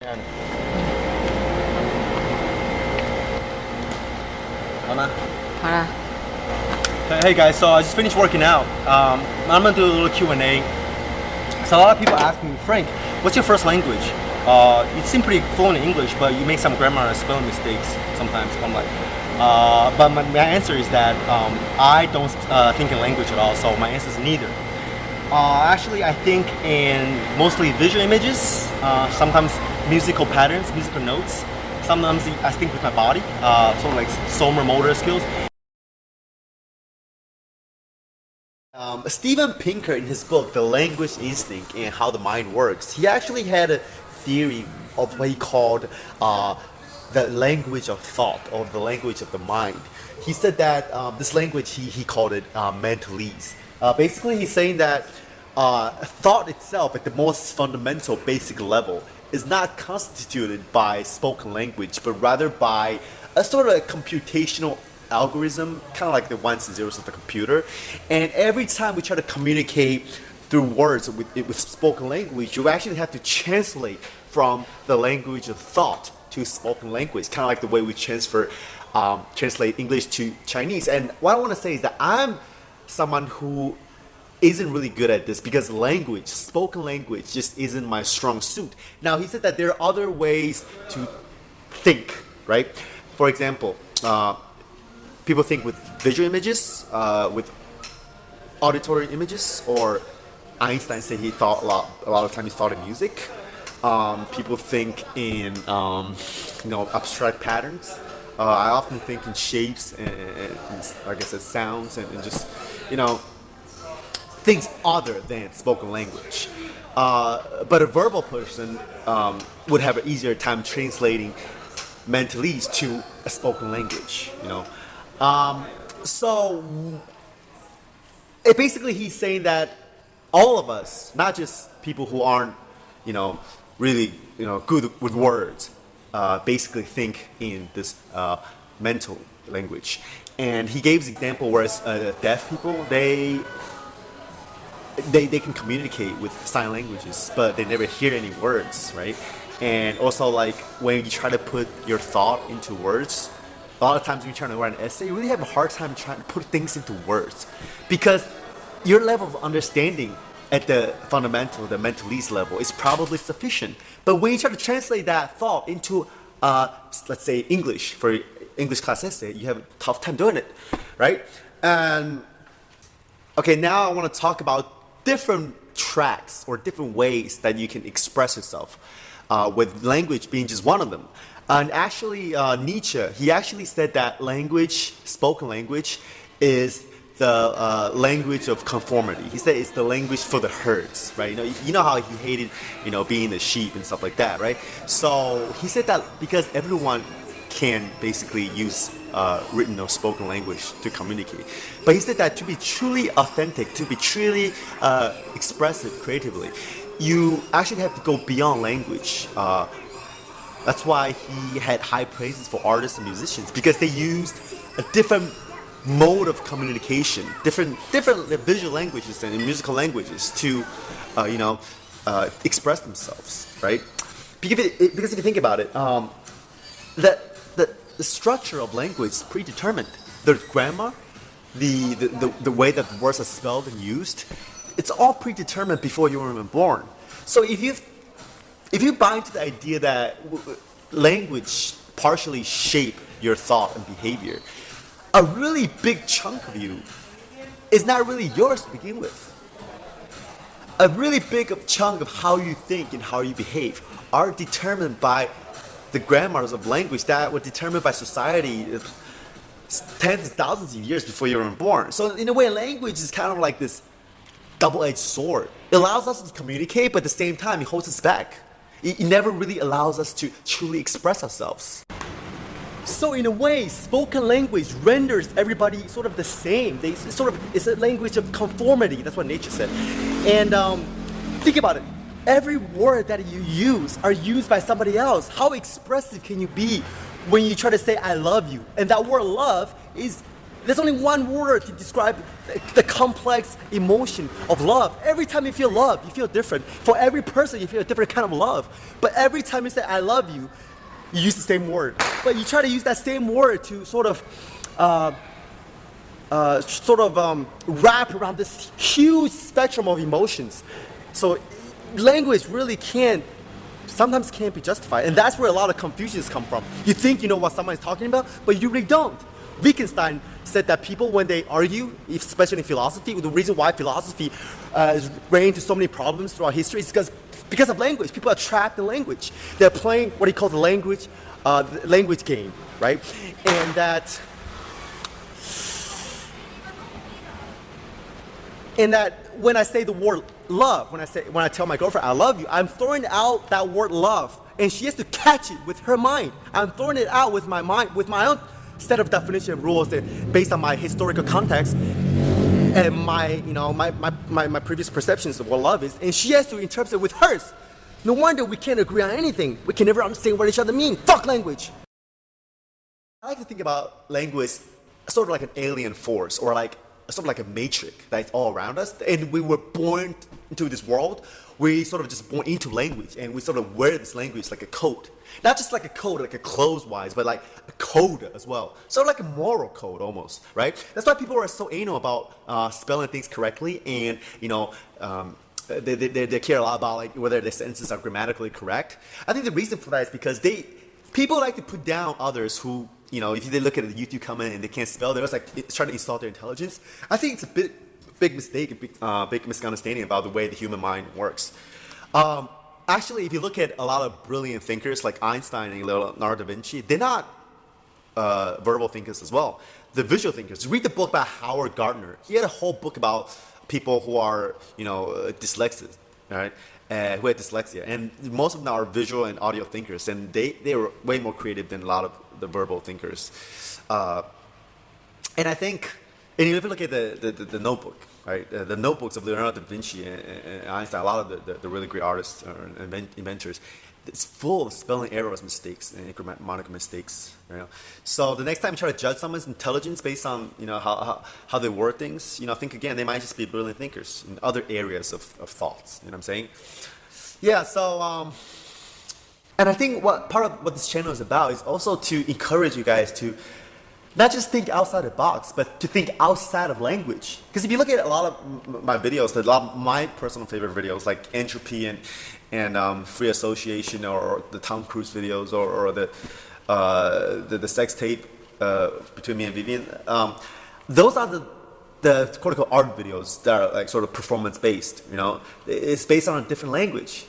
And 好吗？好啦， Hey guys, so I just finished working out. I'm gonna do a little Q&A. So a lot of people ask me, Frank, what's your first language? You seem pretty fluent in English, but you make some grammar and spelling mistakes sometimes. I'm like, but my answer is that I don't think in language at all. So my answer is neither. Actually, I think in mostly visual images, sometimes musical patterns, musical notes. Sometimes I think with my body, sort of like sonar motor skills. Steven Pinker, in his book The Language Instinct and How the Mind Works, he actually had a theory of what he called the language of thought, or the language of the mind. He said that this language, he called it mentalese. Basically, he's saying that thought itself, at the most fundamental, basic level, is not constituted by spoken language, but rather by a sort of computational algorithm, kind of like the ones and zeros of the computer. And every time we try to communicate through words with spoken language, you actually have to translate from the language of thought to spoken language, kind of like the way we translate English to Chinese. And what I want to say is that I'm someone who isn't really good at this because language, spoken language, just isn't my strong suit. Now, he said that there are other ways to think, right? For example, people think with visual images, with auditory images, or Einstein said he thought a lot of times he thought in music. People think in abstract patterns. I often think in shapes and like I said, sounds and just things other than spoken language. But a verbal person would have an easier time translating mentalese to a spoken language. So basically he's saying that all of us, not just people who aren't, really, good with words, basically think in this mental language. And he gave his example where deaf people, they can communicate with sign languages, but they never hear any words, right? And also, like, when you try to put your thought into words, a lot of times when you're trying to write an essay, you really have a hard time trying to put things into words because your level of understanding at the fundamental, the mentalese level, is probably sufficient. But when you try to translate that thought into, let's say, English, for English class essay, you have a tough time doing it, right? And okay, now I want to talk about different tracks or different ways that you can express yourself, with language being just one of them. And actually, Nietzsche, he actually said that language, spoken language, is the language of conformity. He said it's the language for the herds, right? You know how he hated, being the sheep and stuff like that, right? So he said that because everyone can basically use written or spoken language to communicate. But he said that to be truly authentic, to be truly expressive creatively, you actually have to go beyond language. That's why he had high praises for artists and musicians, because they used a different mode of communication, different visual languages and musical languages to, express themselves, right? Because if you think about it, the structure of language is predetermined. The grammar, the way that the words are spelled and used, it's all predetermined before you were even born. So if you buy into the idea that language partially shape your thought and behavior, a really big chunk of you is not really yours to begin with. A really big chunk of how you think and how you behave are determined by the grammars of language that were determined by society tens of thousands of years before you were born. So in a way, language is kind of like this double-edged sword. It allows us to communicate, but at the same time, it holds us back. It never really allows us to truly express ourselves. So in a way, spoken language renders everybody sort of the same. It's a language of conformity. That's what Nietzsche said. And think about it. Every word that you use are used by somebody else. How expressive can you be when you try to say "I love you"? And that word "love" is There's only one word to describe the complex emotion of love. Every time you feel love, you feel different. For every person, you feel a different kind of love. But every time you say I love you, you use the same word. But you try to use that same word to sort of wrap around this huge spectrum of emotions. So language really sometimes can't be justified. And that's where a lot of confusions come from. You think you know what someone is talking about, but you really don't. Wittgenstein said that people, when they argue, especially in philosophy, the reason why philosophy has ran into so many problems throughout history is because of language. People are trapped in language. They're playing what he calls the language game, right? And that when I say the word love, when I tell my girlfriend I love you, I'm throwing out that word love, and she has to catch it with her mind. I'm throwing it out with my mind, with my own set of definition and rules that based on my historical context and my previous perceptions of what love is, and she has to interpret it with hers. No wonder we can't agree on anything. We can never understand what each other mean. Fuck language. I like to think about language sort of like an alien force, or like sort of like a matrix that's all around us. And we were born into this world. We sort of just born into language, and we sort of wear this language like a coat. Not just like a code, like a clothes-wise, but like a code as well. Sort of like a moral code almost, right? That's why people are so anal about spelling things correctly, and they care a lot about like whether their sentences are grammatically correct. I think the reason for that is because people like to put down others who, if they look at a YouTube comment and they can't spell, they're just like trying to insult their intelligence. I think it's a big mistake, a big misunderstanding about the way the human mind works. Actually, if you look at a lot of brilliant thinkers like Einstein and Leonardo da Vinci, they're not verbal thinkers as well. The visual thinkers. Read the book by Howard Gardner. He had a whole book about people who are, dyslexic, right? Who had dyslexia, and most of them are visual and audio thinkers, and they were way more creative than a lot of the verbal thinkers. And I think, and if you look at the Notebook, right? The notebooks of Leonardo da Vinci and Einstein, a lot of the really great artists or inventors, it's full of spelling errors, mistakes, and grammatical mistakes. So the next time you try to judge someone's intelligence based on how they word things, think again. They might just be brilliant thinkers in other areas of thoughts. You know what I'm saying? Yeah. So and I think part of what this channel is about is also to encourage you guys to not just think outside the box, but to think outside of language. Because if you look at a lot of my videos, a lot of my personal favorite videos, like Entropy and Free Association, or the Tom Cruise videos, or the sex tape between me and Vivian, those are the quote unquote art videos that are like sort of performance based. It's based on a different language.